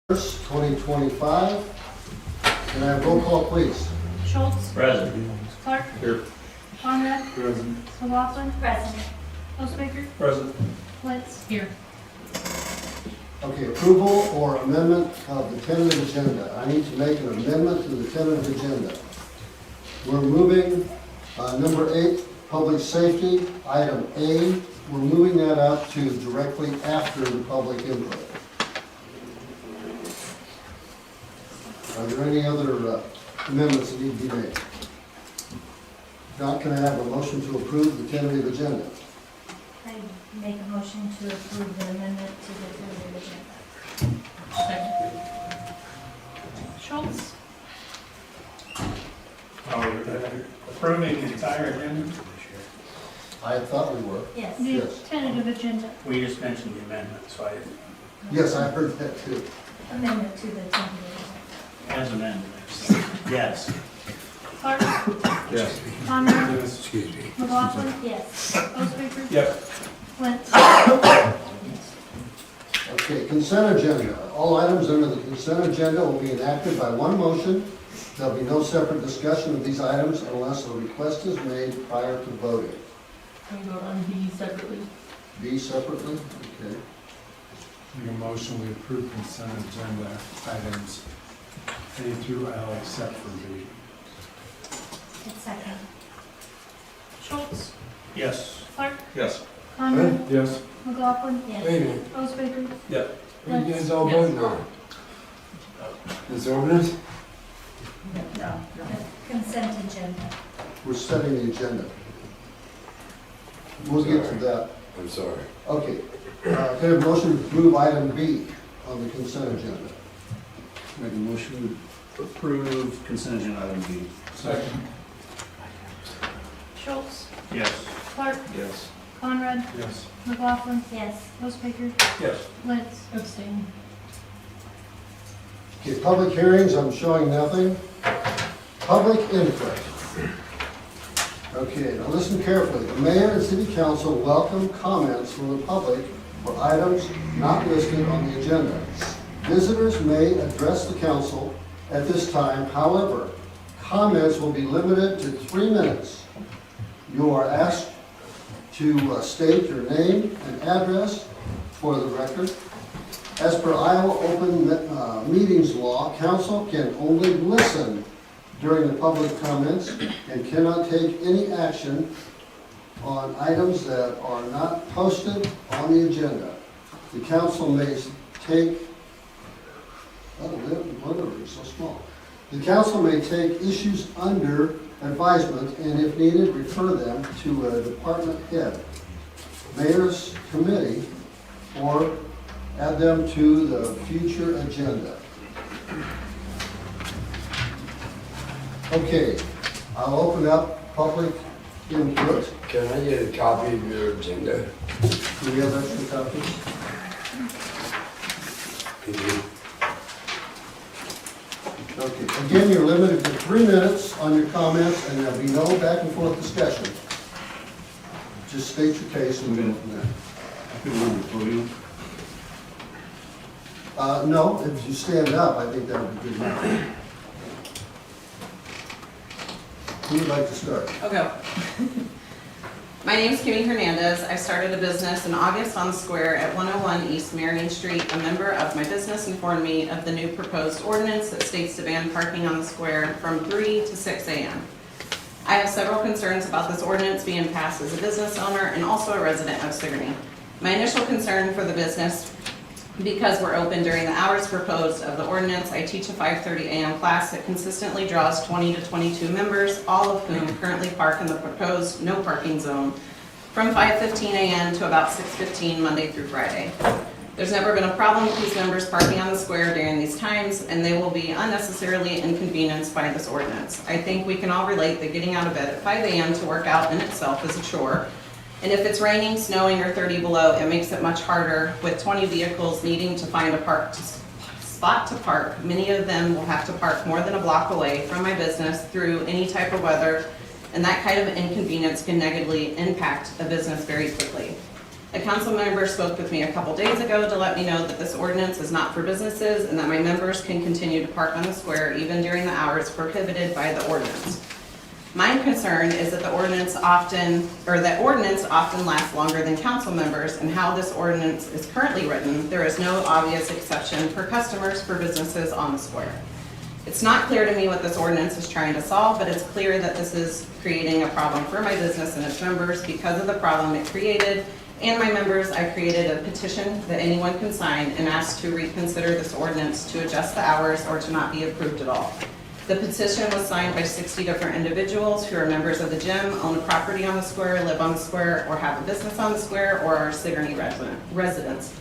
2025. Can I have roll call, please? Schultz. Present. Clark. Here. Conrad. Present. McLaughlin. Present. Postmaker. Present. Wentz. Here. Okay, approval or amendment of the tentative agenda. I need to make an amendment to the tentative agenda. We're moving number 8, public safety, item A. We're moving that up to directly after the public input. Are there any other amendments that need to be made? Not, can I have a motion to approve the tentative agenda? I make a motion to approve the amendment to the tentative agenda. Second. Schultz. Approving the entire agenda? I thought we were. Yes. The Yes. tentative agenda. We just mentioned the amendment, so I didn't. Yes, I heard that too. Amendment to the tentative As amended. Yes. Clark. Yes. Conrad. Excuse me. McLaughlin. agenda. Yes. Postmaker. Yep. Wentz. Okay, consent agenda. All items under the consent agenda will be enacted by one motion. There'll be no separate discussion of these items unless a request is made prior to voting. Can we vote on B separately? B separately? Okay. Make a motion, we approve consent agenda items A through L except for B. It's second. Schultz. Yes. Clark. Yes. Conrad. Yes. McLaughlin. Yes. Wait a minute, Postmaker. Yep. what are you guys all voting on? This ordinance? No. Consent agenda. We're setting the agenda. We'll get to that. I'm sorry. Okay. Can I have a motion to approve item B on the consent agenda? Make a motion to approve consent agenda item B. Second. Schultz. Yes. Clark. Yes. Conrad. Yes. McLaughlin. Yes. Postmaker. Yes. Wentz. Abstain. Okay, public hearings, I'm showing nothing. Public input. Okay, now listen carefully. The mayor and city council welcome comments from the public for items not listed on the agenda. Visitors may address the council at this time. However, comments will be limited to 3 minutes. You are asked to state your name and address for the record. As per Iowa Open Meetings Law, council can only listen during the public comments and cannot take any action on items that are not posted on the agenda. The council may take, it's so small. The council may take issues under advisement and if needed, refer them to a department head, mayor's committee, or add them to the future agenda. Okay, I'll open up public input. Can I get a copy of your agenda? Do we have extra copies? Okay, again, you're limited to 3 minutes on your comments and there'll be no back and forth discussion. Just state your case and go from there. Put it on the podium. No, if you stand up, I think that would be good enough. Who would like to start? I'll go. My name is Kimmy Hernandez. I started a business in August on the square at 101 East Marion Street. A member of my business informed me of the new proposed ordinance that states to ban parking on the square from 3 to 6 a.m. I have several concerns about this ordinance being passed as a business owner and also a resident of Sigourney. My initial concern for the business, because we're open during the hours proposed of the ordinance, I teach a 5:30 a.m. class that consistently draws 20 to 22 members, all of whom currently park in the proposed no parking zone from 5:15 a.m. to about 6:15 Monday through Friday. There's never been a problem with these members parking on the square during these times, and they will be unnecessarily inconvenienced by this ordinance. I think we can all relate that getting out of bed at 5 a.m. to work out in itself is a chore. And if it's raining, snowing, or 30 below, it makes it much harder with 20 vehicles needing to find a spot to park. Many of them will have to park more than a block away from my business through any type of weather, and that kind of inconvenience can negatively impact a business very quickly. A council member spoke with me a couple days ago to let me know that this ordinance is not for businesses and that my members can continue to park on the square even during the hours prohibited by the ordinance. My concern is that ordinance often lasts longer than council members, and how this ordinance is currently written, there is no obvious exception for customers for businesses on the square. It's not clear to me what this ordinance is trying to solve, but it's clear that this is creating a problem for my business and its members. Because of the problem it created and my members, I created a petition that anyone can sign and ask to reconsider this ordinance to adjust the hours or to not be approved at all. The petition was signed by 60 different individuals who are members of the gym, own a property on the square, live on the square, or have a business on the square, or are Sigourney residents.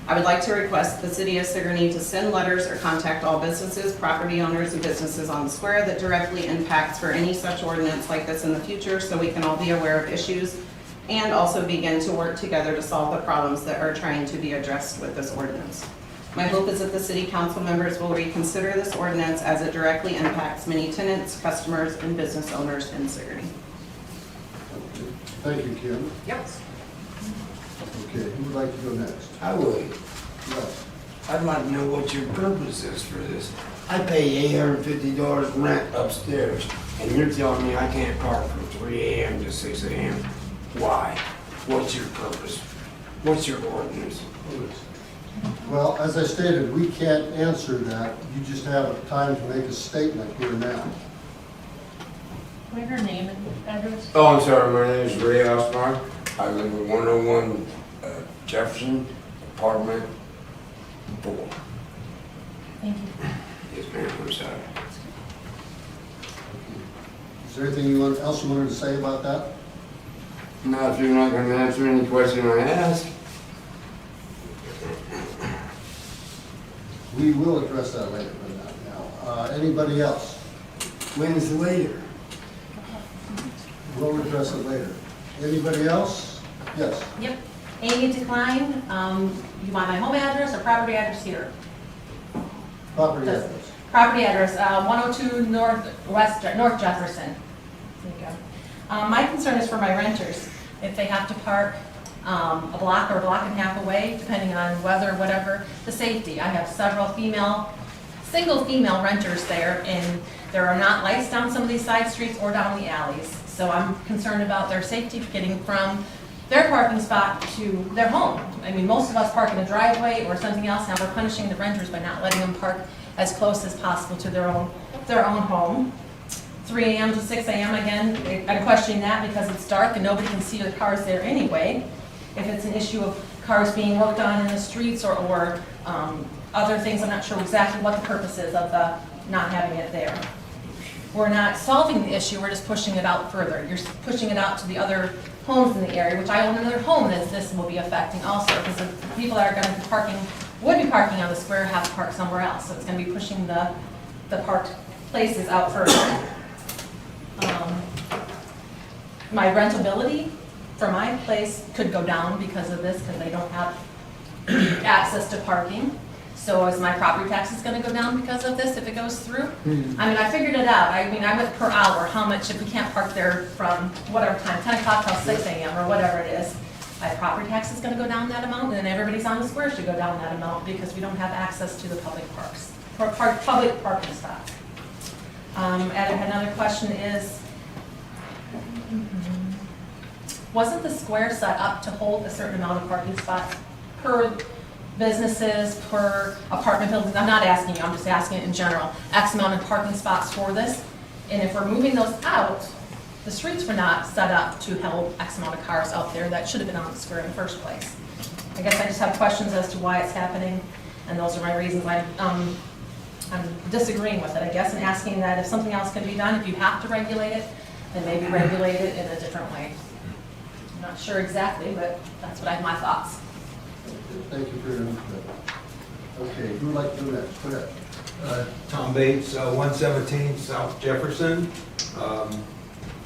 I would like to request the city of Sigourney to send letters or contact all businesses, property owners, and businesses on the square that directly impacts for any such ordinance like this in the future, so we can all be aware of issues and also begin to work together to solve the problems that are trying to be addressed with this ordinance. My hope is that the city council members will reconsider this ordinance as it directly impacts many tenants, customers, and business owners in Sigourney. Thank you, Kim. Yep. Okay, who would like to go next? I would. Yes. I'd like to know what your purpose is for this. I pay $850 rent upstairs, and you're telling me I can't park from 3 a.m. to 6 a.m. Why? What's your purpose? What's your ordinance? Well, as I stated, we can't answer that. You just have time to make a statement here now. What is your name and address? Oh, I'm sorry, my name is Ray Osmar. I live at 101 Jefferson, apartment 4. Thank you. Yes, ma'am, I'm sorry. Is there anything else you wanted to say about that? Now, if you're not going to answer any question I ask, We will address that later, but not now. Anybody else? when's later? We'll address it later. Anybody else? Yes. Yep. Amy Decline, you want my home address or property address here? Property address. Property address, 102 North Jefferson. There you go. My concern is for my renters. If they have to park a block or a block and a half away, depending on weather, whatever, the safety. I have several single female renters there, and there are not lights down some of these side streets or down the alleys. So I'm concerned about their safety getting from their parking spot to their home. I mean, most of us park in a driveway or something else, now we're punishing the renters by not letting them park as close as possible to their own home. 3 a.m. to 6 a.m. again, I'm questioning that because it's dark and nobody can see the cars there anyway. If it's an issue of cars being worked on in the streets or other things, I'm not sure exactly what the purpose is of the not having it there. We're not solving the issue, we're just pushing it out further. You're pushing it out to the other homes in the area, which I own another home that this will be affecting also, because the people that are going to be would be parking on the square have to park somewhere else. So it's going to be pushing the parked places out further. My rentability for my place could go down because of this, because they don't have access to parking. So is my property taxes going to go down because of this if it goes through? I mean, I figured it out. I mean, I went per hour, how much, if we can't park there from whatever time, 10 o'clock till 6 a.m. or whatever it is, my property tax is going to go down that amount, and then everybody's on the square should go down that amount because we don't have access to the public parks, or public parking spots. And another question is, wasn't the square set up to hold a certain amount of parking spots per businesses, per apartment buildings? I'm not asking you, I'm just asking it in general. X amount of parking spots for this. And if we're moving those out, the streets were not set up to hold X amount of cars out there that should have been on the square in the first place. I guess I just have questions as to why it's happening, and those are my reasons I'm disagreeing with it, I guess, and asking that if something else can be done, if you have to regulate it, then maybe regulate it in a different way. I'm not sure exactly, but that's what my thoughts. Thank you for your input. Okay, who would like to go next? Go ahead. Tom Bates, 117 South Jefferson.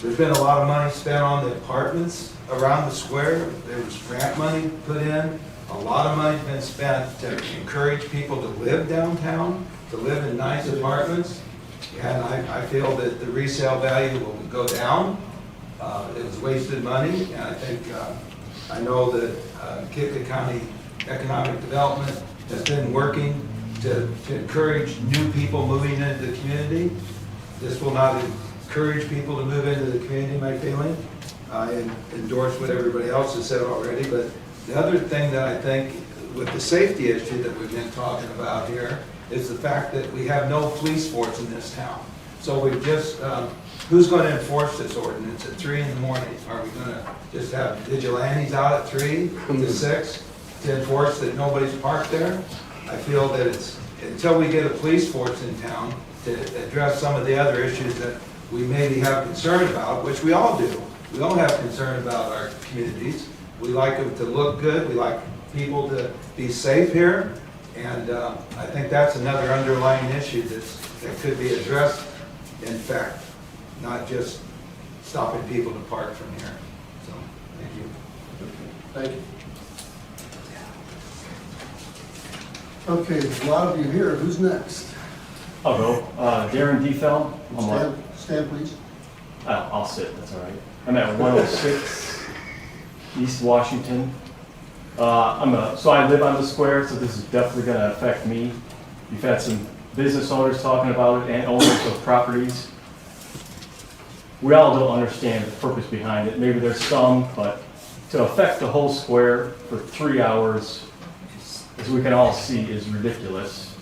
There's been a lot of money spent on the apartments around the square. There was grant money put in. A lot of money's been spent to encourage people to live downtown, to live in nice apartments. And I feel that the resale value will go down. It was wasted money, and I think I know that Kitke County Economic Development has been working to encourage new people moving into the community. This will not encourage people to move into the community, my feeling. I endorse what everybody else has said already, but the other thing that I think with the safety issue that we've been talking about here is the fact that we have no police force in this town. So we've just, who's going to enforce this ordinance at 3 in the morning? Are we going to just have vigilantes out at 3 to 6 to enforce that nobody's parked there? I feel that it's, until we get a police force in town to address some of the other issues that we maybe have concern about, which we all do. We all have concern about our communities. We like them to look good. We like people to be safe here. And I think that's another underlying issue that could be addressed, in fact, not just stopping people to park from here. So, thank you. Thank you. Okay, there's a lot of you here. Who's next? I'll go. Darren Defeld. Stand, please. I'll sit, that's all right. I'm at 106 East Washington. So I live on the square, so this is definitely going to affect me. You've had some business owners talking about it and owners of properties. We all don't understand the purpose behind it. Maybe there's some, but to affect the whole square for 3 hours, as we can all see, is ridiculous.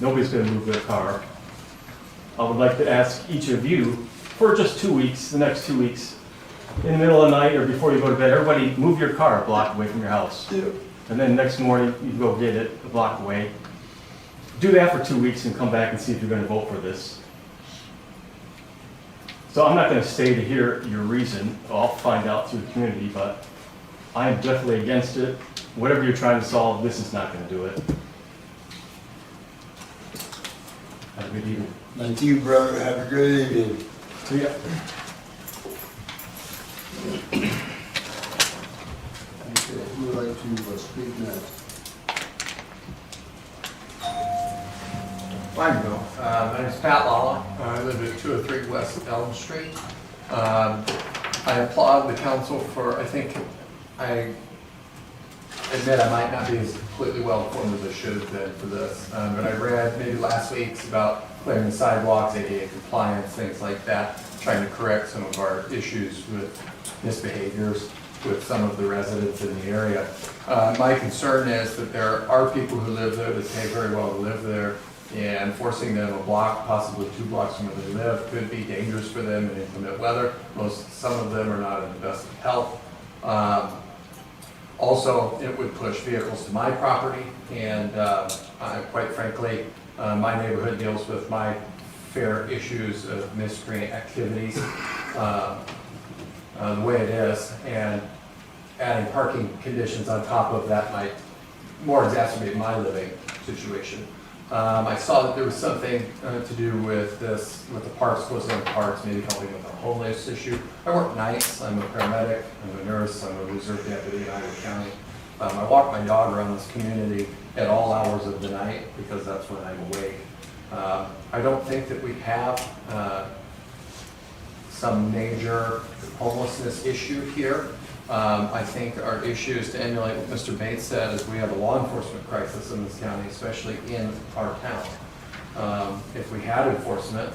Nobody's going to move their car. I would like to ask each of you, for just 2 weeks, the next 2 weeks, in the middle of the night or before you go to bed, everybody move your car a block away from your house. Yeah. And then next morning, you can go get it a block away. Do that for 2 weeks and come back and see if you're going to vote for this. So I'm not going to stay to hear your reason. I'll find out through the community, but I am definitely against it. Whatever you're trying to solve, this is not going to do it. Have a good evening. Thank you, brother. Have a good evening. See ya. Okay, who would like to speak next? I can go. My name is Pat Lala. I live at 203 West Elm Street. I applaud the council for, I admit I might not be as completely well informed as I should have been for this, but I read maybe last week's about clearing the sidewalks, ADA compliance, things like that, trying to correct some of our issues with misbehaviors with some of the residents in the area. My concern is that there are people who live there that pay very well to live there, and forcing them a block, possibly 2 blocks from where they live, could be dangerous for them in inclement weather. Some of them are not in the best of health. Also, it would push vehicles to my property, and quite frankly, my neighborhood deals with my fair issues of miscreant activities the way it is, and adding parking conditions on top of that might more exacerbate my living situation. I saw that there was something to do with this, with the parks, closing down parks, maybe helping with the homeless issue. I work nights, I'm a paramedic, I'm a nurse, I'm a reserve deputy in Iowa County. I walk my dog around this community at all hours of the night because that's when I'm awake. I don't think that we have some major homelessness issue here. I think our issue is to emulate what Mr. Bates said, is we have a law enforcement crisis in this county, especially in our town. If we had enforcement,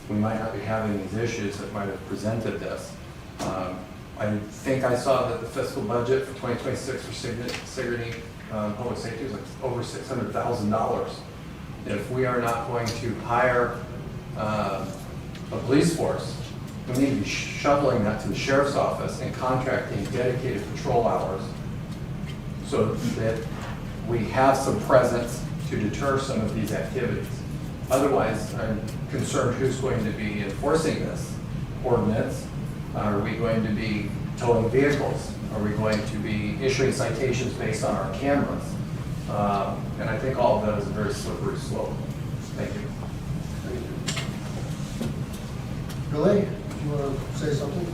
we might not be having these issues that might have presented this. I think I saw that the fiscal budget for 2026 for Sigourney Public Safety was like over $600,000. If we are not going to hire a police force, we need to be shuttling that to the sheriff's office and contracting dedicated patrol hours so that we have some presence to deter some of these activities. Otherwise, I'm concerned who's going to be enforcing this ordinance. Are we going to be towing vehicles? Are we going to be issuing citations based on our cameras? And I think all of that is a very slippery slope. Thank you. Billy, do you want to say something?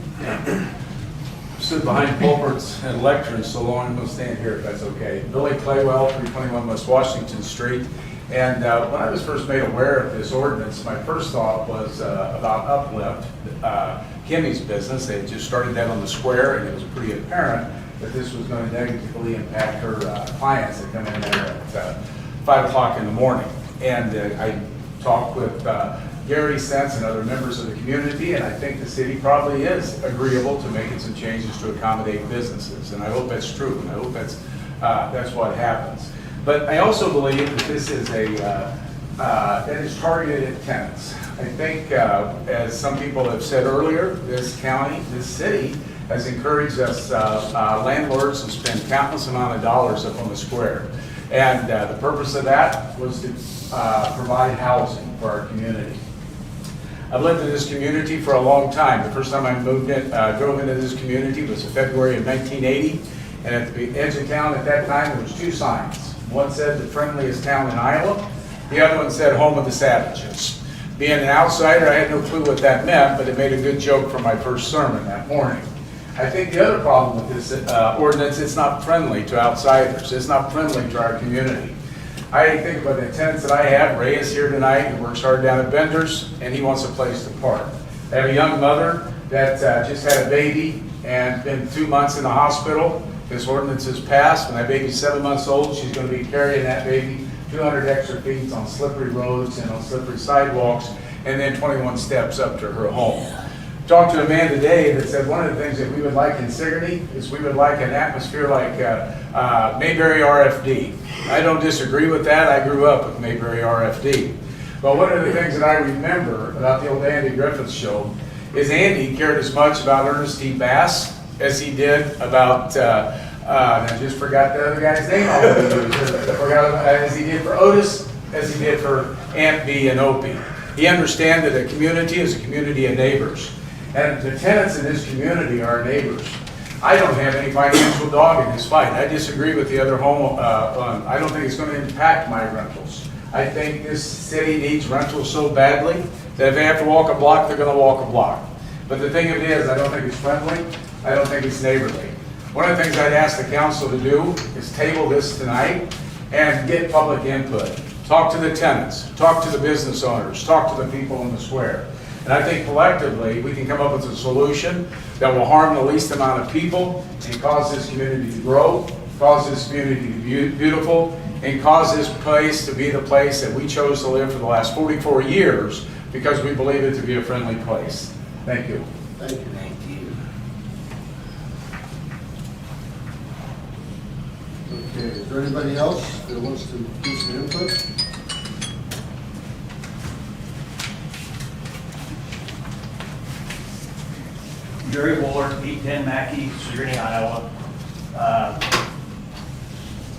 Sit behind pulpits and lecterns so long I'm going to stand here if that's okay. Billy Claywell, 321 West Washington Street. And when I was first made aware of this ordinance, my first thought was about Uplift, Kimmy's business. They had just started that on the square, and it was pretty apparent that this was going to negatively impact her clients that come in there at 5 o'clock in the morning. And I talked with Gary Sense and other members of the community, and I think the city probably is agreeable to making some changes to accommodate businesses. And I hope that's true, and I hope that's what happens. But I also believe that this is that is targeted at tenants. I think, as some people have said earlier, this county, this city, has encouraged us landlords to spend countless amount of dollars up on the square. And the purpose of that was to provide housing for our community. I've lived in this community for a long time. The first time I moved in, drove into this community was in February of 1980. And at the edge of town at that time, there was 2 signs. One said the friendliest town in Iowa. The other one said home of the savages. Being an outsider, I had no clue what that meant, but it made a good joke for my first sermon that morning. I think the other problem with this ordinance, it's not friendly to outsiders. It's not friendly to our community. I think about the tenants that I have. Ray is here tonight and works hard down at Bender's, and he wants a place to park. I have a young mother that just had a baby and been 2 months in the hospital. This ordinance is passed. When that baby's 7 months old, she's going to be carrying that baby 200 extra feet on slippery roads and on slippery sidewalks, and then 21 steps up to her home. Talked to a man today that said one of the things that we would like in Sigourney is we would like an atmosphere like Mayberry RFD. I don't disagree with that. I grew up with Mayberry RFD. But one of the things that I remember about the old Andy Griffith show is Andy cared as much about Ernest T. Bass as he did about, I just forgot the other guy's name, as he did for Otis, as he did for Aunt B and Opie. He understands that a community is a community of neighbors. And the tenants in this community are our neighbors. I don't have any financial dog in this fight. I disagree with the other home. I don't think it's going to impact my rentals. I think this city needs rentals so badly that if they have to walk a block, they're going to walk a block. But the thing of it is, I don't think it's friendly. I don't think it's neighborly. One of the things I'd ask the council to do is table this tonight and get public input. Talk to the tenants, talk to the business owners, talk to the people in the square. And I think collectively, we can come up with a solution that will harm the least amount of people and cause this community to grow, cause this community to be beautiful, and cause this place to be the place that we chose to live for the last 44 years because we believe it to be a friendly place. Thank you. Thank you. Thank you. Okay, is there anybody else that wants to give some input? Jerry Wooler, 810 Mackey, Sigourney, Iowa.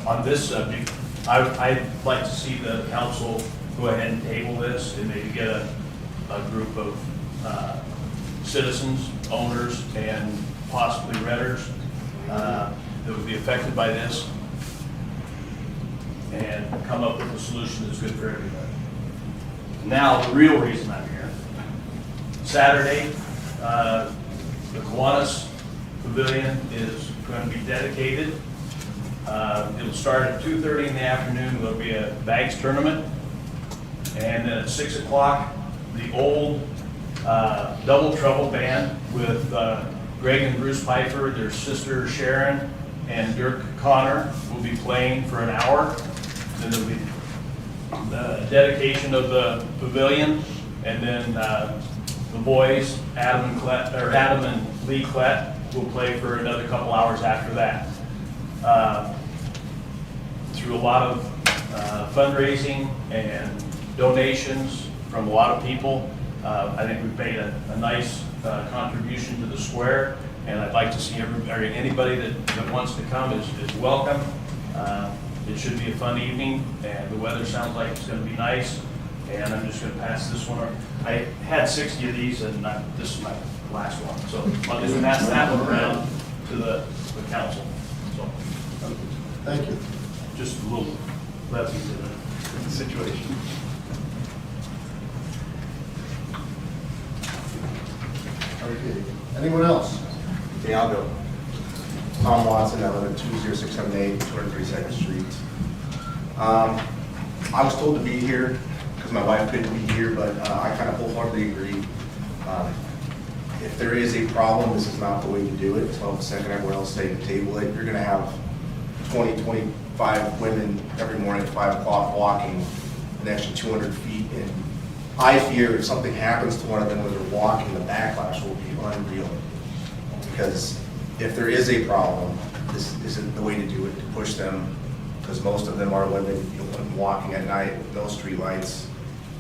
On this subject, I'd like to see the council go ahead and table this and maybe get a group of citizens, owners, and possibly renters that would be affected by this and come up with a solution that's good for everybody. Now, the real reason I'm here. Saturday, the Kiwanis Pavilion is going to be dedicated. It'll start at 2:30 in the afternoon. There'll be a bags tournament. And then at 6 o'clock, the old Double Trouble Band with Greg and Bruce Pfeiffer, their sister Sharon, and Dirk Connor will be playing for an hour. Then there'll be the dedication of the pavilion, and then the boys, Adam and Lee Klett, will play for another couple hours after that. Through a lot of fundraising and donations from a lot of people, I think we've made a nice contribution to the square, and I'd like to see anybody that wants to come is welcome. It should be a fun evening, and the weather sounds like it's going to be nice. And I'm just going to pass this one around. I had 60 of these, and this is my last one. So I'll just pass that one around to the council. So, Thank you. just a little levy to the situation. Okay, anyone else? Okay, I'll go. Tom Watson, I live at 20678 232nd Street. I was told to be here because my wife couldn't be here, but I kind of wholeheartedly agree. if there is a problem, this is not the way to do it. 12-second, everyone else say to table it. You're gonna have 20, 25 women every morning at 5 o'clock walking an extra 200 feet. And I fear if something happens to one of them when they're walking, the backlash will be unreal. Because if there is a problem, this isn't the way to do it, to push them, because most of them are women, you know, walking at night with no street lights.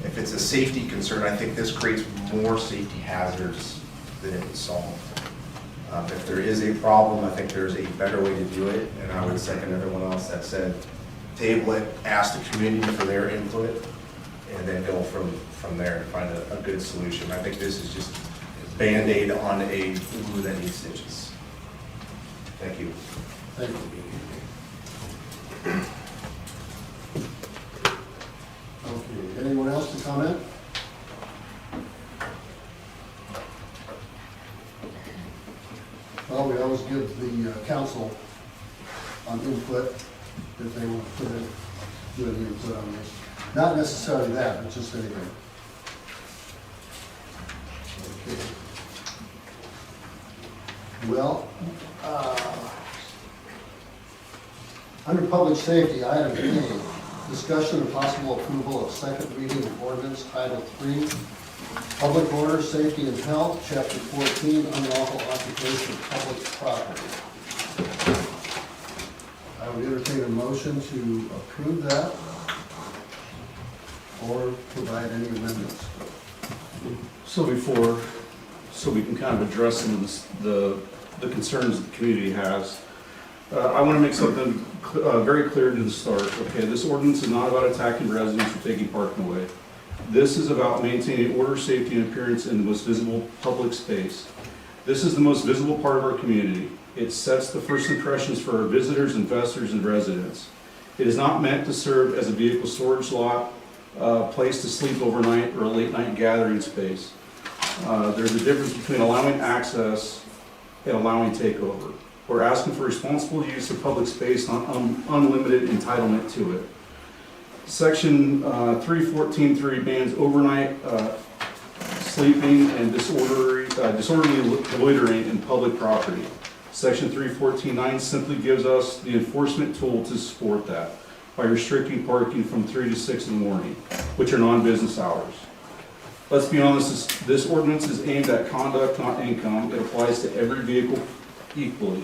If it's a safety concern, I think this creates more safety hazards than it would solve. If there is a problem, I think there's a better way to do it, and I would second everyone else that said table it, ask the community for their input, and then go from there and find a good solution. I think this is just a Band-Aid on a wound that needs stitches. Thank you. Thank you. Okay, anyone else to comment? Well, we always give the council input if they want to put in, do any input on this. Not necessarily that, but just anything. Okay. Well, under public safety, item A, discussion and possible approval of second reading of ordinance Title 3, Public Order, Safety, and Health, Chapter 14, Unlawful Occupation of Public Property. I would entertain a motion to approve that or provide any amendments. So we can kind of address some of the concerns the community has. I want to make something very clear to the start. Okay, this ordinance is not about attacking residents or taking parking away. This is about maintaining order, safety, and appearance in the most visible public space. This is the most visible part of our community. It sets the first impressions for our visitors, investors, and residents. It is not meant to serve as a vehicle storage lot, place to sleep overnight, or a late night gathering space. There's a difference between allowing access and allowing takeover. We're asking for responsible use of public space, not unlimited entitlement to it. Section 314.3 bans overnight sleeping and disorderly loitering in public property. Section 314.9 simply gives us the enforcement tool to support that by restricting parking from 3 to 6 in the morning, which are non-business hours. Let's be honest, this ordinance is aimed at conduct, not income. It applies to every vehicle equally.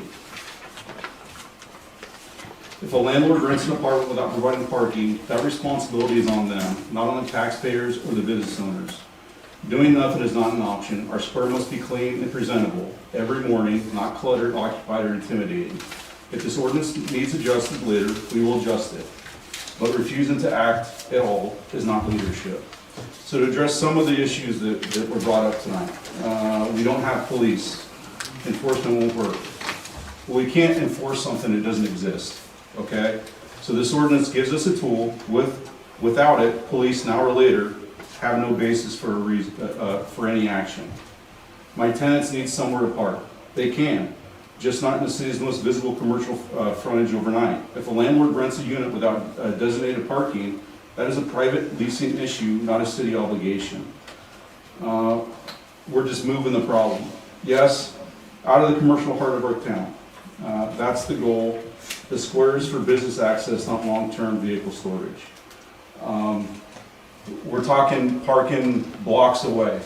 If a landlord rents an apartment without providing parking, that responsibility is on them, not on the taxpayers or the business owners. Doing nothing is not an option. Our square must be clean and presentable every morning, not cluttered, occupied, or intimidating. If this ordinance needs adjusted later, we will adjust it. But refusing to act at all is not leadership. So to address some of the issues that were brought up tonight, we don't have police. Enforcement won't work. Well, we can't enforce something that doesn't exist, okay? So this ordinance gives us a tool. Without it, police, an hour later, have no basis for a reason, for any action. My tenants need somewhere to park. They can, just not in the city's most visible commercial frontage overnight. If a landlord rents a unit without designated parking, that is a private leasing issue, not a city obligation. We're just moving the problem. Yes, out of the commercial heart of our town. That's the goal. The square is for business access, not long-term vehicle storage. We're talking parking blocks away.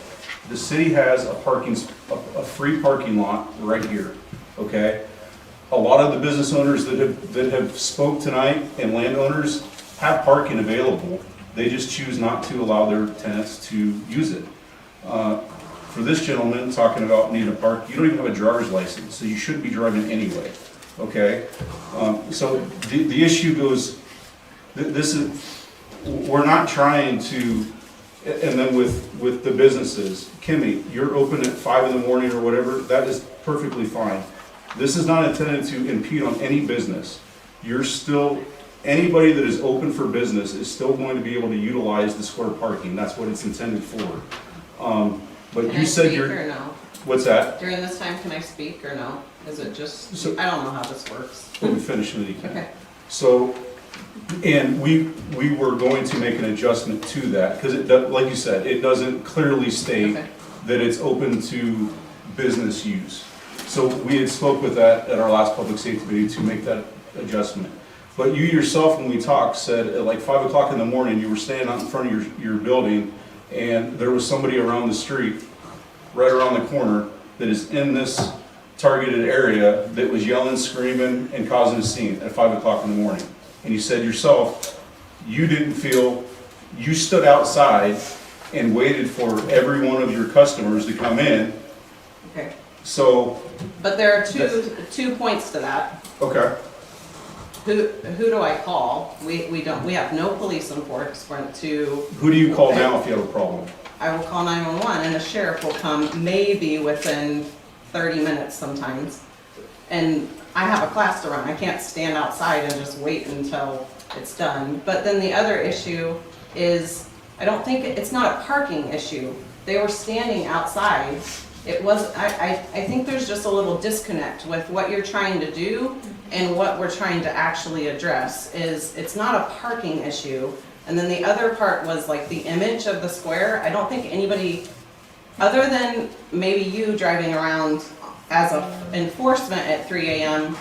The city has a free parking lot right here, okay? A lot of the business owners that have spoke tonight and landowners have parking available. They just choose not to allow their tenants to use it. For this gentleman talking about needing a park, you don't even have a driver's license, so you shouldn't be driving anyway, okay? So the issue goes, we're not trying to, and then with the businesses, Kimmy, you're open at 5 in the morning or whatever, that is perfectly fine. This is not intended to impede on any business. Anybody that is open for business is still going to be able to utilize the square parking. That's what it's intended for. But you said you're. Can I speak or no? What's that? During this time, can I speak or no? Is it just, So- I don't know how this works. Let me finish with you, Kim. Okay. So, and we were going to make an adjustment to that, because like you said, it doesn't clearly state Okay. that it's open to business use. So we had spoke with that at our last public safety meeting to make that adjustment. But you yourself, when we talked, said at like 5 o'clock in the morning, you were standing out in front of your building, and there was somebody around the street, right around the corner, that is in this targeted area that was yelling, screaming, and causing a scene at 5 o'clock in the morning. And you said yourself, you didn't feel, you stood outside and waited for every one of your customers to come in. Okay. So, But there are two points to that. okay, Who do I call? We have no police enforcement to. who do you call now if you have a problem? I will call 911 and a sheriff will come maybe within 30 minutes sometimes. And I have a class to run. I can't stand outside and just wait until it's done. But then the other issue is, I don't think, it's not a parking issue. They were standing outside. It was, I think there's just a little disconnect with what you're trying to do and what we're trying to actually address. It's not a parking issue. And then the other part was like the image of the square. I don't think anybody, other than maybe you driving around as a enforcement at 3 a.m.,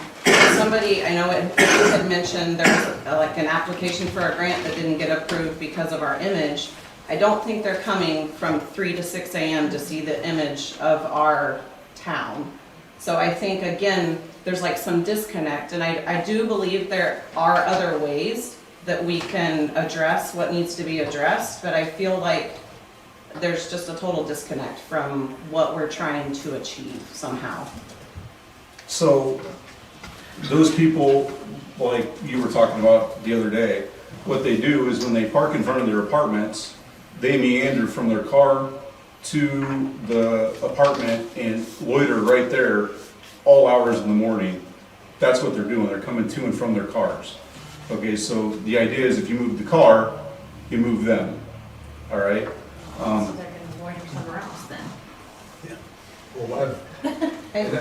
somebody, I know you had mentioned there was like an application for a grant that didn't get approved because of our image. I don't think they're coming from 3 to 6 a.m. to see the image of our town. So I think, again, there's like some disconnect, and I do believe there are other ways that we can address what needs to be addressed, but I feel like there's just a total disconnect from what we're trying to achieve somehow. So, those people, like you were talking about the other day, what they do is when they park in front of their apartments, they meander from their car to the apartment and loiter right there all hours in the morning. That's what they're doing. They're coming to and from their cars. Okay, so the idea is if you move the car, you move them. All right? So they're gonna avoid them somewhere else then. Well, and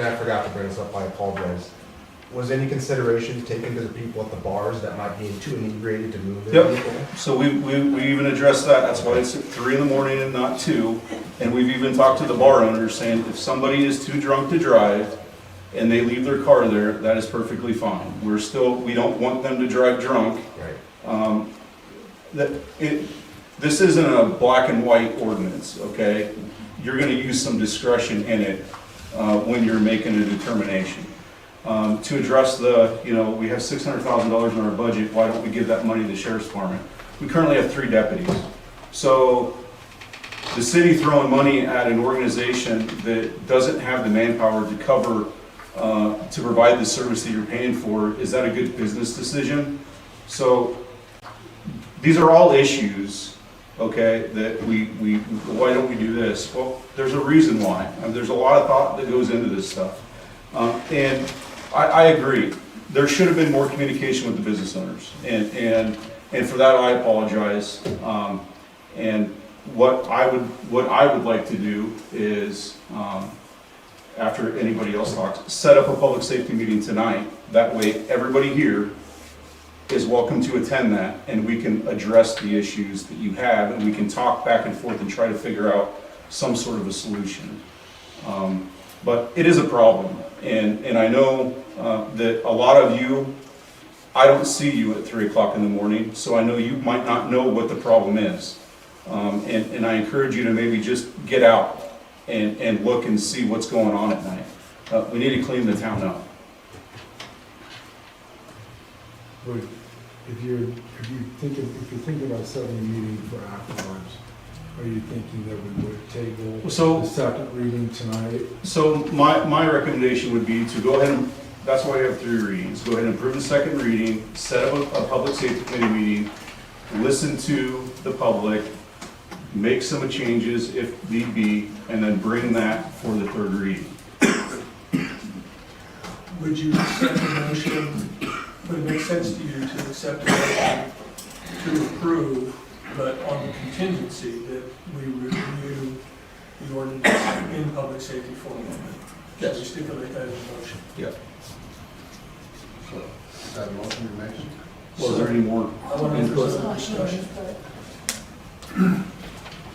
I forgot to bring this up, I apologize. Was any consideration taken to the people at the bars that might be too inebriated to move their vehicle? Yep, so we even addressed that, that's why it's at 3 in the morning and not 2. And we've even talked to the bar owners saying if somebody is too drunk to drive and they leave their car there, that is perfectly fine. We don't want them to drive drunk. Right. This isn't a black and white ordinance, okay? You're gonna use some discretion in it when you're making a determination. To address we have $600,000 in our budget, why don't we give that money to the sheriff's department? We currently have 3 deputies. So the city throwing money at an organization that doesn't have the manpower to cover, to provide the service that you're paying for, is that a good business decision? So these are all issues, okay, that why don't we do this? Well, there's a reason why. There's a lot of thought that goes into this stuff. And I agree. There should have been more communication with the business owners, and for that I apologize. And what I would like to do is, after anybody else talks, set up a public safety meeting tonight. That way, everybody here is welcome to attend that, and we can address the issues that you have, and we can talk back and forth and try to figure out some sort of a solution. But it is a problem, and I know that a lot of you, I don't see you at 3 o'clock in the morning, so I know you might not know what the problem is. And I encourage you to maybe just get out and look and see what's going on at night. We need to clean the town up. If you're thinking about setting a meeting for afterwards, are you thinking that we would table the second reading tonight? So my recommendation would be to go ahead and, that's why we have 3 readings. Go ahead and approve the second reading, set up a public safety committee meeting, listen to the public, make some changes if need be, and then bring that for the 3rd reading. Would you accept the motion, would it make sense to you to accept the motion to approve, but on the contingency that we review the ordinance in public safety for amendment? Shall we stipulate that in the motion? Yeah. So, is that a motion you mentioned? Was there any more I want to input? further discussion.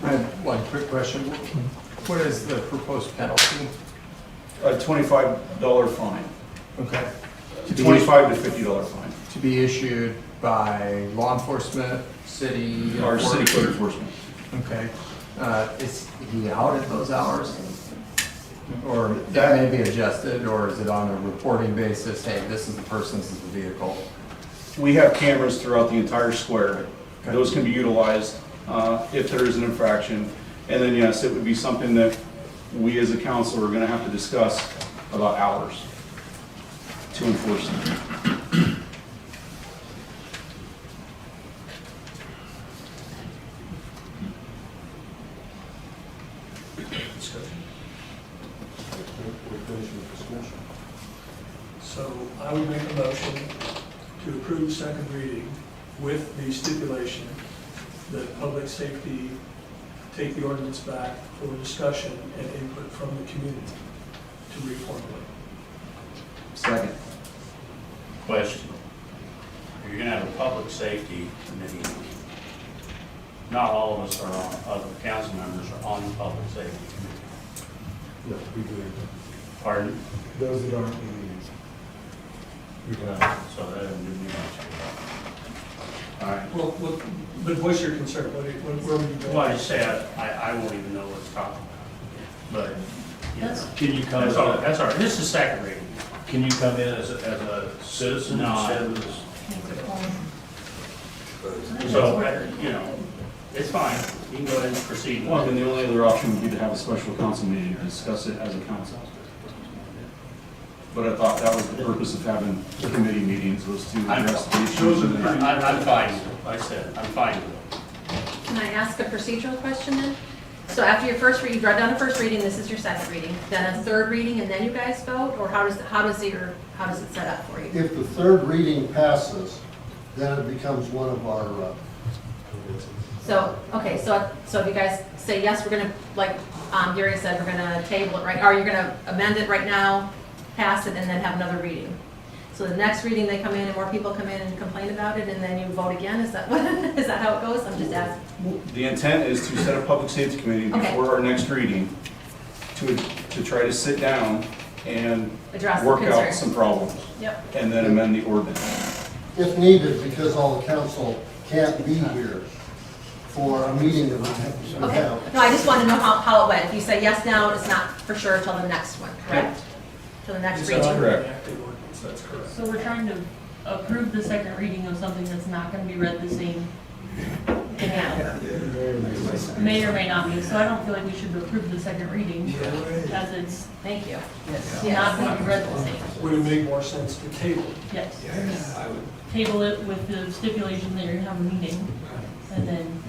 I have one quick question. What is the proposed penalty? A $25 fine, Okay. $25 to $50 fine. To be issued by law enforcement, city? Our city code enforcement. Okay. Is he out at those hours? Or that may be adjusted, or is it on a reporting basis, hey, this is the person, this is the vehicle? We have cameras throughout the entire square. Those can be utilized if there is an infraction. And then, yes, it would be something that we as a council are going to have to discuss about hours to enforce them. So I would make a motion to approve second reading with the stipulation that public safety take the ordinance back for discussion and input from the community to reformulate. Second. Question. You're gonna have a public safety committee. Not all of us are on, other council members are on the public safety committee. Yeah, we do. Pardon? Those that aren't in these. We can. So that doesn't do me much. All right. Well, but what's your concern? Where would you go? Well, I just say I won't even know what it's talking about. But, you know, That's- can you come? That's all right. This is second reading. Can you come in as a citizen instead of as? So, you know, it's fine. You can go ahead and proceed. Well, then the only other option would be to have a special council meeting to discuss it as a council. But I thought that was the purpose of having the committee meetings, was to address the issues. I'm fine with it. Like I said, I'm fine with it. Can I ask a procedural question then? So after your first reading, you brought down a first reading, this is your second reading, then a third reading, and then you guys vote? Or how does it set up for you? If the third reading passes, then it becomes one of our, So, okay, so if you guys say, yes, we're gonna, like Gary said, we're gonna table it, right, or you're gonna amend it right now, pass it, and then have another reading. So the next reading, they come in and more people come in and complain about it, and then you vote again? Is that is that how it goes? I'm just asking. The intent is to set a public safety committee Okay. before our next reading to try to sit down and Address the work out concerns. some problems. Yep. And then amend the ordinance. if needed, because all the council can't be here for a meeting that we have. Okay, no, I just want to know how it went. If you say yes now, it's not for sure till the next one, correct? Till the next It's reading. not an Correct. enacted ordinance, that's correct. So we're trying to approve the second reading of something that's not gonna be read the same again. May or may not be, so I don't feel like we should approve the second reading as it's Thank you. not gonna be read the same. Would it make more sense to table? Yes. I would. Table it with the stipulation that you're gonna have a meeting, and then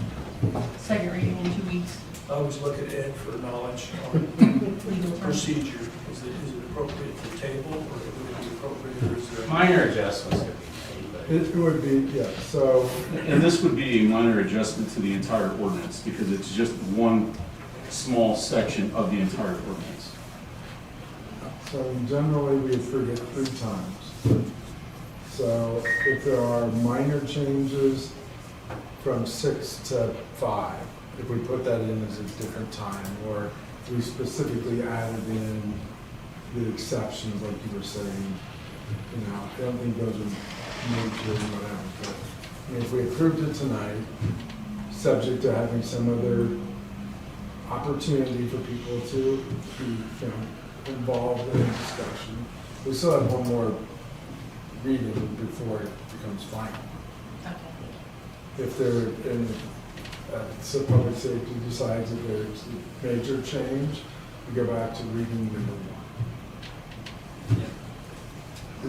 second reading in 2 weeks. I always look at Ed for knowledge on Legal terms. procedure. Is it appropriate to table, or would it be appropriate, or is there? Minor adjustments could be made, It would be, yeah, so, And this would be a minor adjustment to the entire ordinance because it's just one small section of the entire ordinance. so generally we approve it 3 times. So if there are minor changes from 6 to 5, if we put that in as a different time, or we specifically added in the exceptions like you were saying, you know, I don't think those are major or whatever, but I mean, if we approved it tonight, subject to having some other opportunity for people to be, you know, involved in the discussion, we still have one more reading before it becomes final. Okay. If there, and so public safety decides that there's a major change, we go back to reading number 1.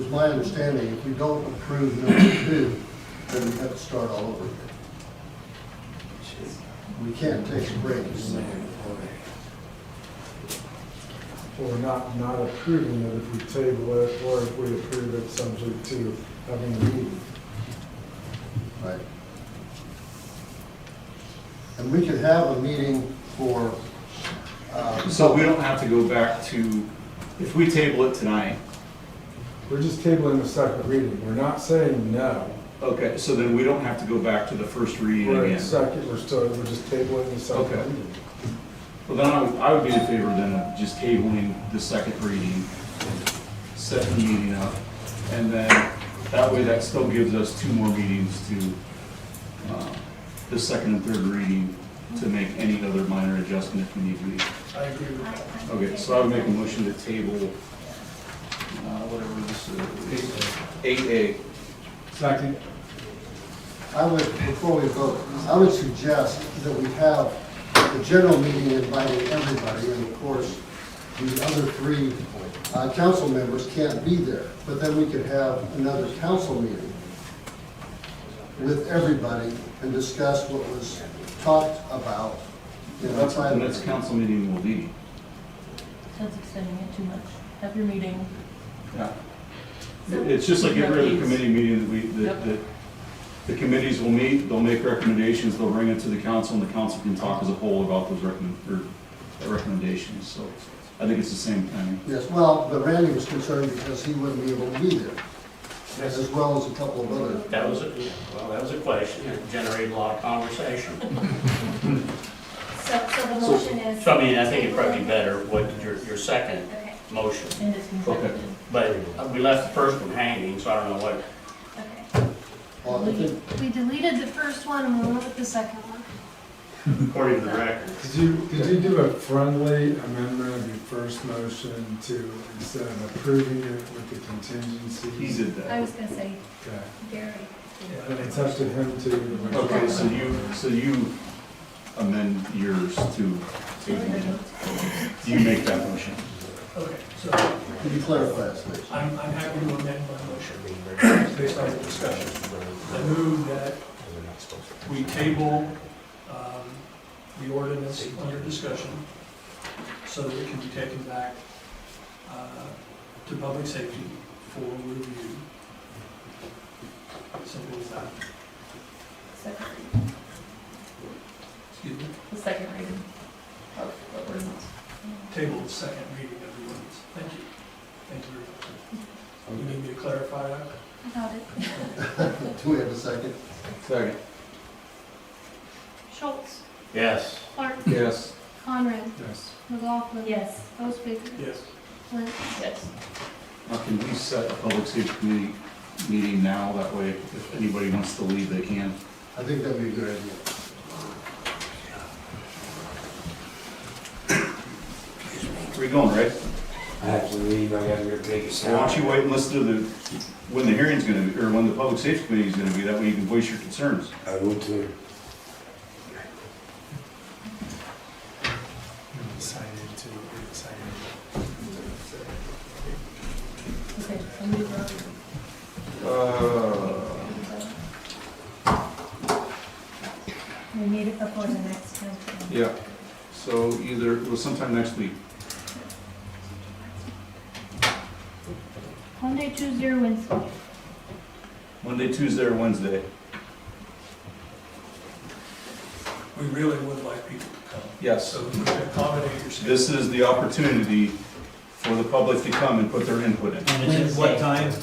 Is my understanding, if we don't approve number 2, then we have to start all over again. We can't take a break. Or not approving it if we table it, or if we approve it subject to having a meeting. Right. And we could have a meeting for, So we don't have to go back to, if we table it tonight, We're just tabling the second reading. We're not saying no. okay, so then we don't have to go back to the first reading We're in again. second, we're just tabling the second Okay. reading. Well, then I would be in favor then of just tabling the second reading, setting the meeting up, and then that way that still gives us 2 more meetings to, the second and third reading to make any other minor adjustment if we need to be. I agree with that. Okay, so I would make a motion to table, whatever this is, 8A. Second. I would, before we vote, I would suggest that we have the general meeting inviting everybody, and of course, the other 3 council members can't be there, but then we could have another council meeting with everybody and discuss what was talked about. That's what the next council meeting will be. That's extending it too much. Have your meeting. Yeah. It's just like every other committee meeting that the committees will meet, they'll make recommendations, they'll bring it to the council, and the council can talk as a whole about those recommendations, so I think it's the same thing. Yes, well, but Randy was concerned because he wouldn't be able to be there, as well as a couple of other. That was a question. It generated a lot of conversation. So the motion is. So I mean, I think it'd probably be better what your second Okay, motion. And it's been Okay. seconded. But we left the first one hanging, so I don't know what. okay. Well, I think We deleted the first one and we went with the second one. According to the record. Did you do a friendly amendment of your first motion to, instead of approving it with the contingencies? He did that. I was gonna say Okay. Gary. And it's up to him to. Okay, so you amend yours to, you make that motion. Okay, so Could you clarify this, please? I'm happy to amend my motion based on the discussion. I move that we table the ordinance under discussion so that it can be taken back to public safety for review. Simple as that. Second reading. Excuse me. The second reading of the ordinance. Table the second reading of the ordinance. Thank you. Thank you very much. You need me to clarify that? I got it. Do we have a second? Second. Schultz, Yes. Clark, Yes. Conrad, Yes. McLaughlin. Yes. Osbaker, Yes. Flint. Yes. Now, can we set a public safety committee meeting now? That way, if anybody wants to leave, they can. I think that'd be a good idea. Where you going, Ray? I have to leave, I gotta go take a So why don't you wait and listen to when the hearing's gonna be, or when the public safety committee is gonna be, that way you can voice your concerns. I will too. Okay, somebody wrote. We need it before the next council. Yeah, so either, well, sometime next week. Monday, Tuesday, or Wednesday? Monday, Tuesday, or Wednesday. We really would like people to come. Yes. So we can accommodate your schedule. This is the opportunity for the public to come and put their input in. And it's at what time?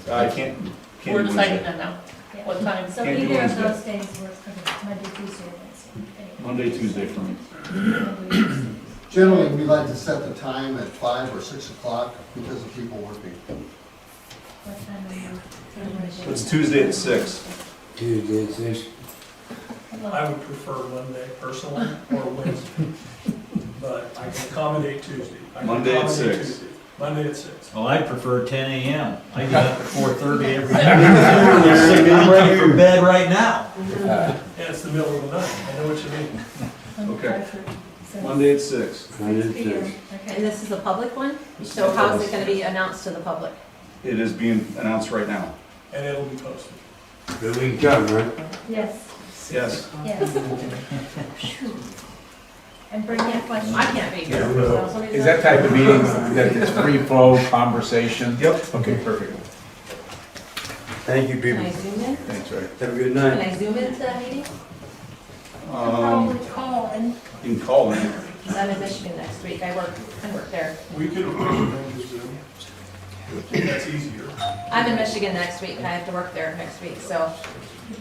I can't We're do deciding Wednesday. that now. What time? So Can't do either of Wednesday. those days works for me, Monday, Tuesday, or Wednesday. Monday, Tuesday for me. Generally, we like to set the time at 5 or 6 o'clock because of people working. What time are you? It's Tuesday at 6. Tuesday at 6. I would prefer Monday personally or Wednesday, but I can accommodate Tuesday. I can Monday at accommodate 6. Tuesday. Monday at 6. Well, I prefer 10 a.m. I get up at 4:30 every day. I'm ready for bed right now. Yeah, it's the middle of the night, I know what you mean. Okay. Monday at 6. Okay. And this is a public one? This is So a how public. is it gonna be announced to the public? It is being announced right now. And it'll be posted. But we can come, right? Yes, Yes. yes. And bring your questions. I can't be here. Yeah. so somebody's Is that type of meeting that it's free flow conversation? Yep. Okay, perfect. Thank you, Can people. I zoom in? Thanks, Ray. Have a good Can night. I zoom into that meeting? Probably call and You can call in. I'm in Michigan next week. I work there. We could arrange to Zoom. That's easier. I'm in Michigan next week, and I have to work there next week, so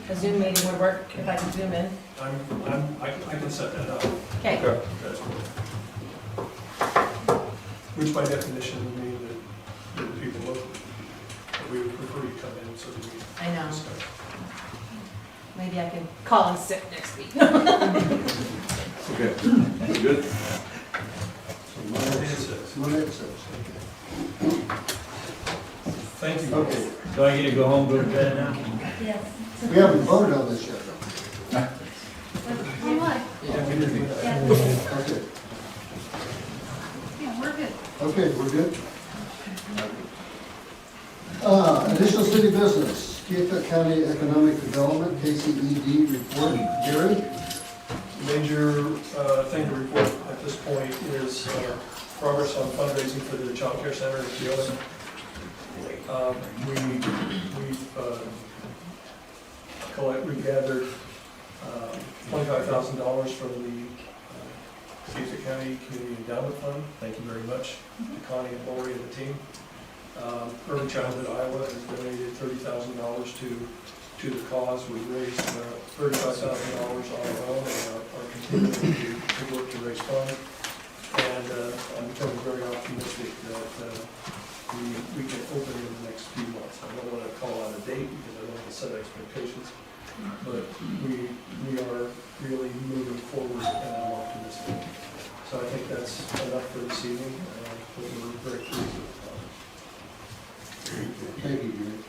a Zoom meeting would work if I could Zoom in. I can set that up. Okay. That's cool. Which by definition would mean that the people local, but we would prefer you come in so that we. I know. discuss. Maybe I can call in sick next week. Okay, good? Monday at 6. Monday at 6, okay. Thank you. Okay, Do I get to go home, go to bed now? Yes. we haven't voted on this yet, though. On what? Yeah, we did. Yeah. Okay, Yeah, we're good. okay, we're good. Additional city business, Keokuk County Economic Development, KCED report. Gary? Major thing to report at this point is progress on fundraising for the child care center in Keokuk. We gathered $25,000 from the Keokuk County Community Endowment Fund. Thank you very much to Connie and Lori and the team. Early Childhood Iowa has donated $30,000 to the cause. We raised $35,000 on our own and are continuing to work to raise funds. And I'm becoming very optimistic that we can open in the next few months. I don't want to call out a date because I don't want to set expectations, but we are really moving forward and I'm optimistic. So I think that's enough for this evening. We're very pleased with it. Thank you, Gary.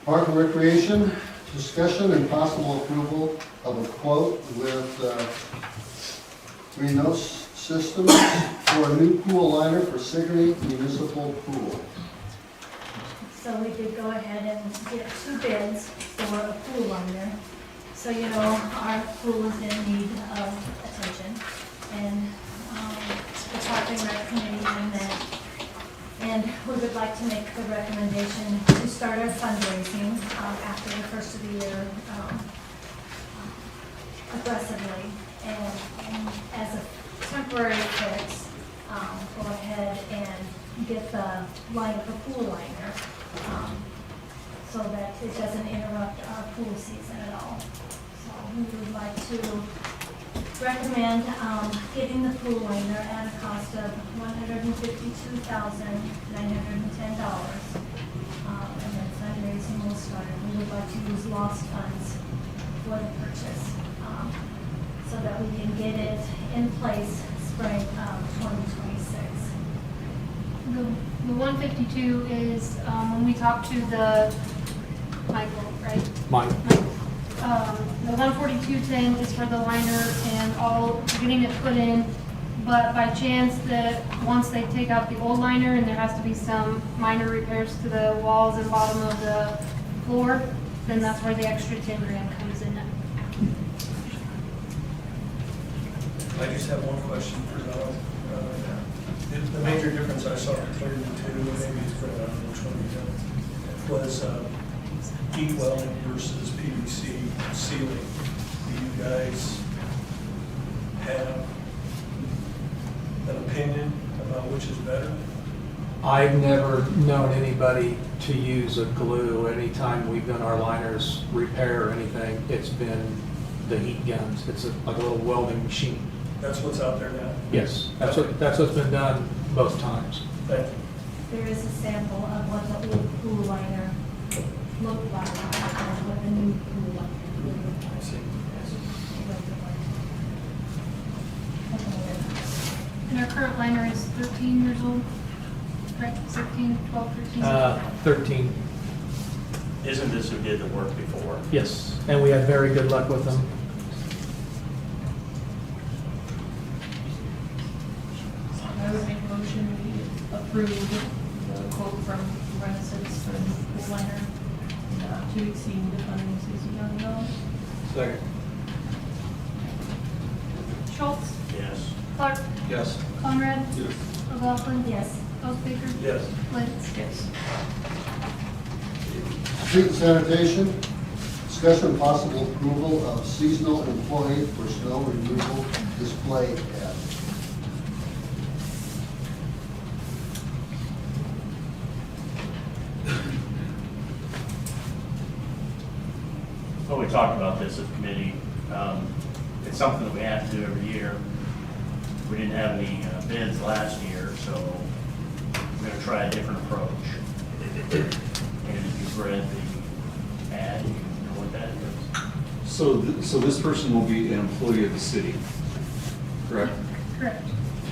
Park and Recreation, discussion and possible approval of a quote with Renos Systems for a new pool liner for Sigourney Municipal Pool. So we did go ahead and get 2 bids for a pool liner. So, you know, our pool is in need of attention. And the Park and Rec Committee and that. And we would like to make the recommendation to start our fundraising after the first of the year aggressively. And as a temporary fix, go ahead and get the line for pool liner so that it doesn't interrupt our pool season at all. So we would like to recommend getting the pool liner at a cost of $152,910. And then fundraising will start. We would like to use lost funds for the purchase so that we can get it in place spring 2026. The 152 is when we talked to the Michael, right? Mike. The 14210 is for the liner and all getting it put in, but by chance that once they take out the old liner and there has to be some minor repairs to the walls and bottom of the floor, then that's where the extra 10 grand comes in. I just have one question for Donald. The major difference I saw between the two, maybe it's put out which one we did, was heat welding versus PVC sealing. Do you guys have an opinion about which is better? I've never known anybody to use a glue. Anytime we've done our liners repair or anything, it's been the heat guns. It's like a little welding machine. That's what's out there now? Yes, that's what's been done most times. Thank you. There is a sample of what the old pool liner looked like and what the new pool liner would look like. I see. And our current liner is 13 years old, correct? 13, 12, 13? 13. Isn't this who did the work before? Yes, and we had very good luck with them. I would make a motion we approve the quote from Renaissance for the pool liner to exceed the funding $60,000. Second. Schultz? Yes. Clark? Yes. Conrad? Yes. McLaughlin? Yes. Baker? Yes. Lance? Yes. Street and sanitation, discussion and possible approval of seasonal employee for snow removal display ad. Well, we talked about this at committee. It's something that we have to do every year. We didn't have any bids last year, so we're gonna try a different approach. And if you've read the ad, you know what that is. So, so this person will be an employee of the city, correct? Correct.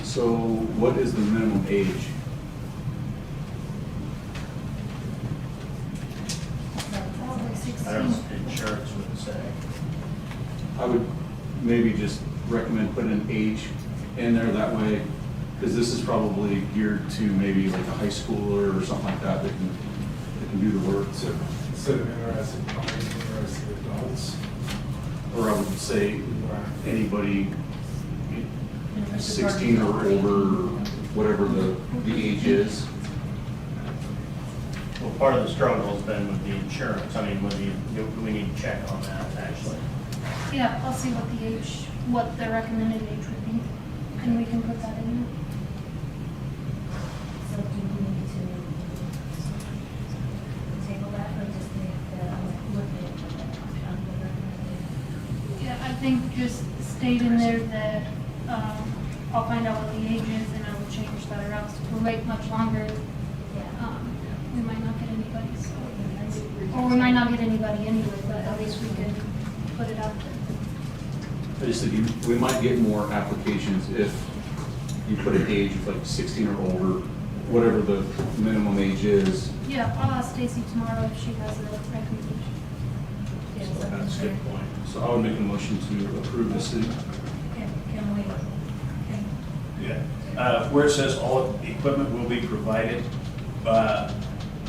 So what is the minimum age? Probably I 16. don't know, insurance would say. I would maybe just recommend putting an age in there that way, because this is probably geared to maybe like a high schooler or something like that that can do the work. So instead of interested, interested adults. Or I would say anybody Interested 16 or parties. older, whatever the age is. Well, part of the struggle has been with the insurance. I mean, we need to check on that, actually. Yeah, I'll see what the age, what the recommended age would be, and we can put that in there. So do we need to table that or just look at it? Yeah, I think just state in there that, I'll find out what the age is and I will change that around. So if we wait much longer, we might not get anybody, so. Or we might not get anybody anyway, but at least we can put it out there. I just think we might get more applications if you put an age of like 16 or older, whatever the minimum age is. Yeah, I'll ask Stacy tomorrow if she has a recommendation. So that's a good point. So I would make a motion to approve this. Can we? Yeah. Where it says all equipment will be provided,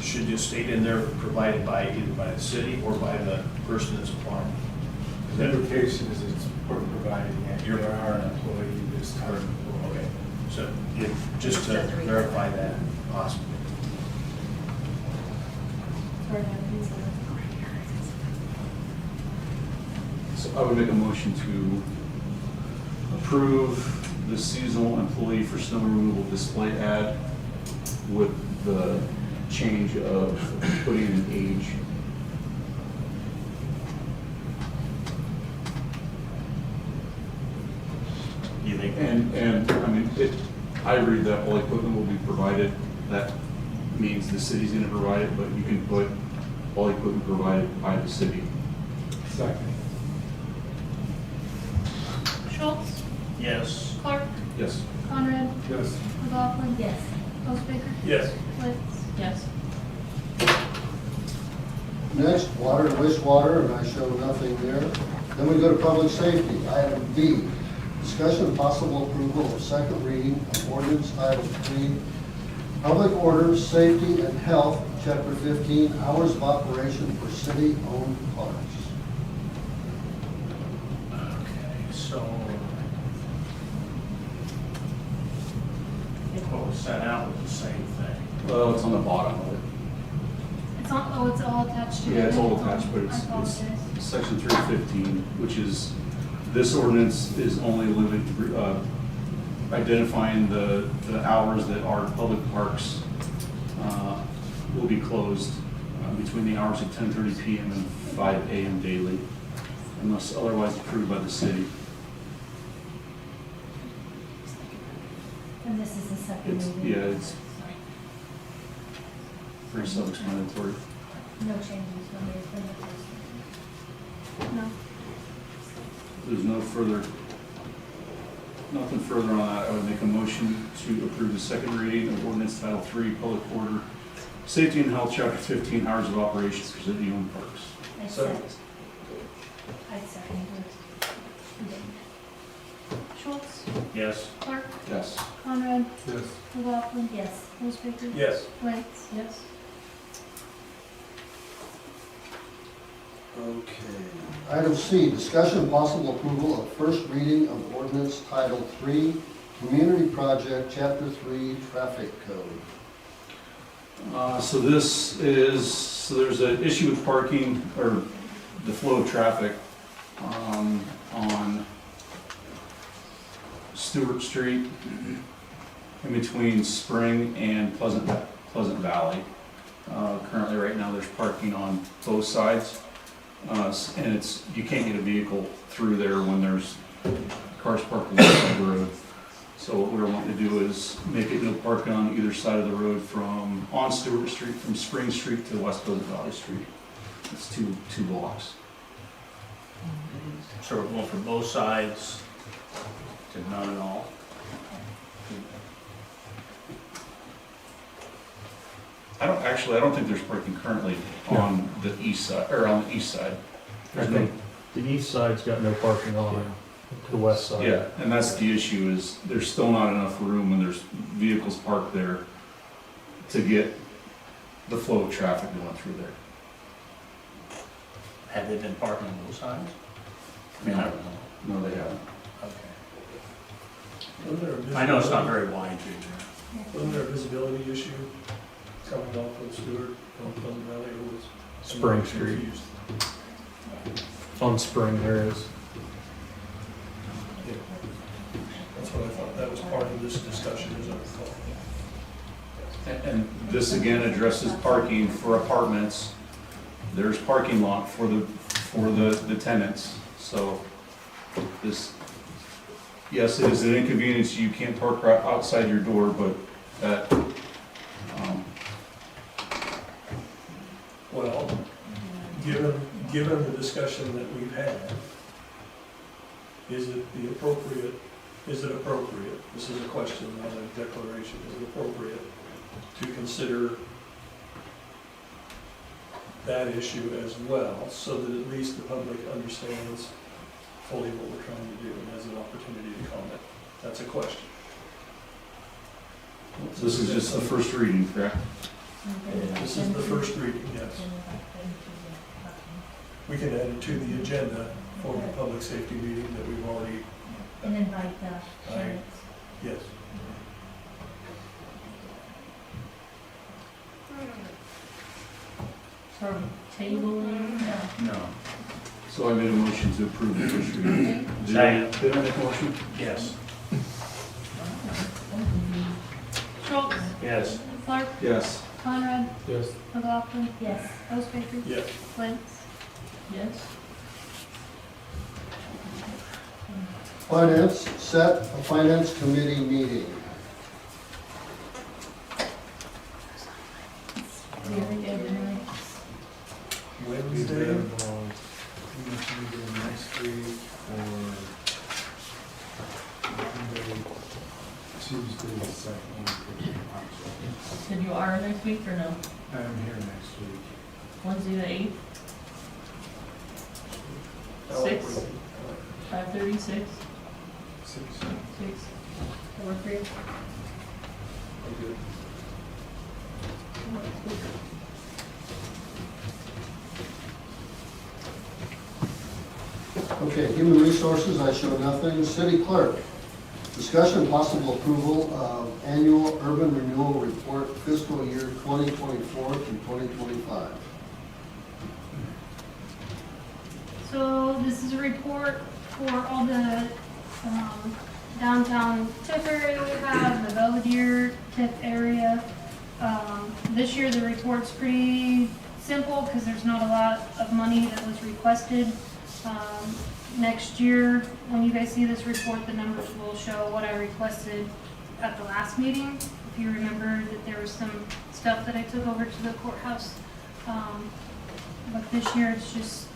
should just state in there provided by either by the city or by the person that's applying. The implication is it's providing that you're our employee this time. Okay, so just to verify that, possibly. So I would make a motion to approve the seasonal employee for snow removal display ad with the change of putting an age. You think? And I mean, I read that all equipment will be provided. That means the city's gonna provide it, but you can put all equipment provided by the city. Second. Schultz, Yes. Clark, Yes. Conrad, Yes. McLaughlin. Yes. Baker. Yes. Blitz. Yes. Next, water and wastewater, and I show nothing there. Then we go to public safety. Item B, discussion of possible approval of second reading of ordinance Title 3, Public Order, Safety, and Health, Chapter 15, Hours of Operation for City-Owned Parks. Okay, so I think what was sent out was the same thing. Well, it's on the bottom of it. It's on, oh, it's all attached to it. Yeah, it's all attached, but I it's apologize. section 315, which is, this ordinance is only limited, identifying the hours that our public parks will be closed between the hours of 10:30 PM and 5 AM daily, unless otherwise approved by the city. And this is the second It's, reading? yeah, it's pretty self-explanatory. No changes from the first? No. There's nothing further on that. I would make a motion to approve the second reading of ordinance Title 3, Public Order, Safety and Health, Chapter 15, Hours of Operations for city-owned parks. I Second. second. Schultz, Yes. Clark, Yes. Conrad, Yes. McLaughlin. Yes. Baker. Yes. Blitz. Yes. Okay. Item C, discussion and possible approval of first reading of ordinance Title 3, Community Project, Chapter 3, Traffic Code. So this is, so there's an issue with parking, or the flow of traffic on Stewart Street in between Spring and Pleasant Valley. Currently, right now, there's parking on both sides. And you can't get a vehicle through there when there's cars parked on the side of the road. So what we're wanting to do is make it no parking on either side of the road on Stewart Street, from Spring Street to West Pleasant Valley Street. It's two blocks. So we're going from both sides to none at all. I don't think there's parking currently on the east side, or on the east side. I think the east side's got no parking on it, the west side. Yeah, and that's the issue, is there's still not enough room when there's vehicles parked there to get the flow of traffic going through there. Have they been parking on both sides? I mean, I don't know. No, they haven't. Okay. I know it's not very wide through there. Wasn't there a visibility issue coming off of Stewart, on Pleasant Valley, or was? Spring Street. Confused? On Spring there is. Yeah. That's what I thought, that was part of this discussion, as I recall. And this again addresses parking for apartments. There's parking lot for the tenants, so this, yes, it is an inconvenience, you can't park right outside your door, but that, Well, given the discussion that we've had, is it appropriate, this is a question, not a declaration, is it appropriate to consider that issue as well, so that at least the public understands fully what we're trying to do and has an opportunity to comment? That's a question. this is just the first reading, correct? This is the first reading, yes. We can add it to the agenda for the public safety meeting that we've already, And invite the parents. yes. Sort of tabling? No. So I made a motion to approve the first reading. Did I make a motion? Yes. Schultz, Yes. Clark, Yes. Conrad, Yes. McLaughlin, Yes. Osbaker, Yes. Lentz. Yes. Finance, set a finance committee meeting. Wednesday, Next week or Tuesday, the second week. And you are next week or no? I'm here next week. Wednesday the 8th, 6, 5:30, 6, 6. 6. That work for you? I'm good. Okay, human resources, I show nothing. City clerk, discussion and possible approval of annual urban renewal report fiscal year 2024 to 2025. So this is a report for all the downtown TIF area we have, the Belvedere TIF area. This year the report's pretty simple because there's not a lot of money that was requested. Next year, when you guys see this report, the numbers will show what I requested at the last meeting. If you remember that there was some stuff that I took over to the courthouse. But this year it's just,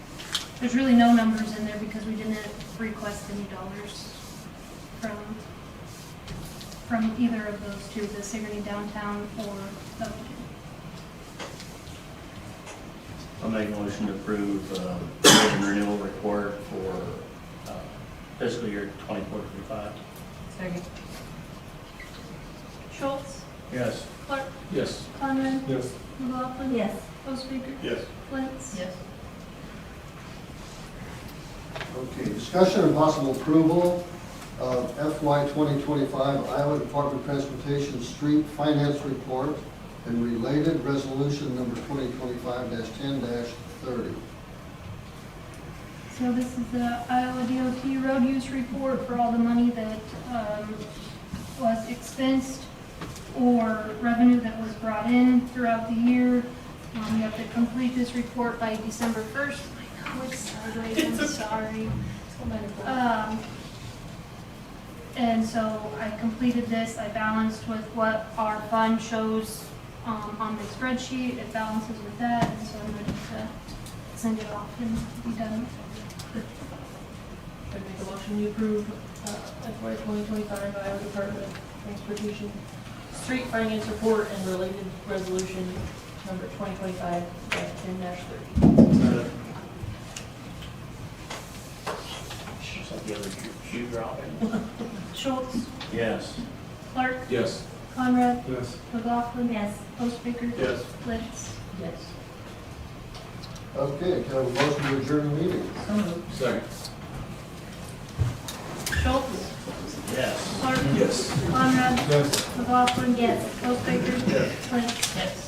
there's really no numbers in there because we didn't request any dollars from either of those two, the Sigourney downtown or Belvedere. I'll make a motion to approve the renewal report for fiscal year 24-25. Second. Schultz, Yes. Clark, Yes. Conrad, Yes. McLaughlin. Yes. Osbaker. Yes. Lentz. Yes. Okay, discussion and possible approval of FY 2025 Iowa Department of Transportation Street Finance Report and related resolution number 2025-10-30. So this is the Iowa DOT road use report for all the money that was expensed or revenue that was brought in throughout the year. You have to complete this report by December 1st. quick sideways, I'm sorry. Uh, And so I completed this, I balanced with what our fund shows, on the spreadsheet, it balances with that, and so I'm ready to send it off and be done. I make a motion to approve FY 2025 Iowa Department of Transportation Street Finance Report and related resolution number 2025-10-30. Looks like the other shoe dropping. Schultz, Yes. Clark, Yes. Conrad, Yes. McLaughlin. Yes. Postbaker. Yes. Litz. Yes. Okay, can I have a motion to adjourn the meeting? So moved. Second. Schultz, Yes. Clark. Yes. Conrad. Yes. McLaughlin. Yes. Postbaker. Yes. Litz. Yes.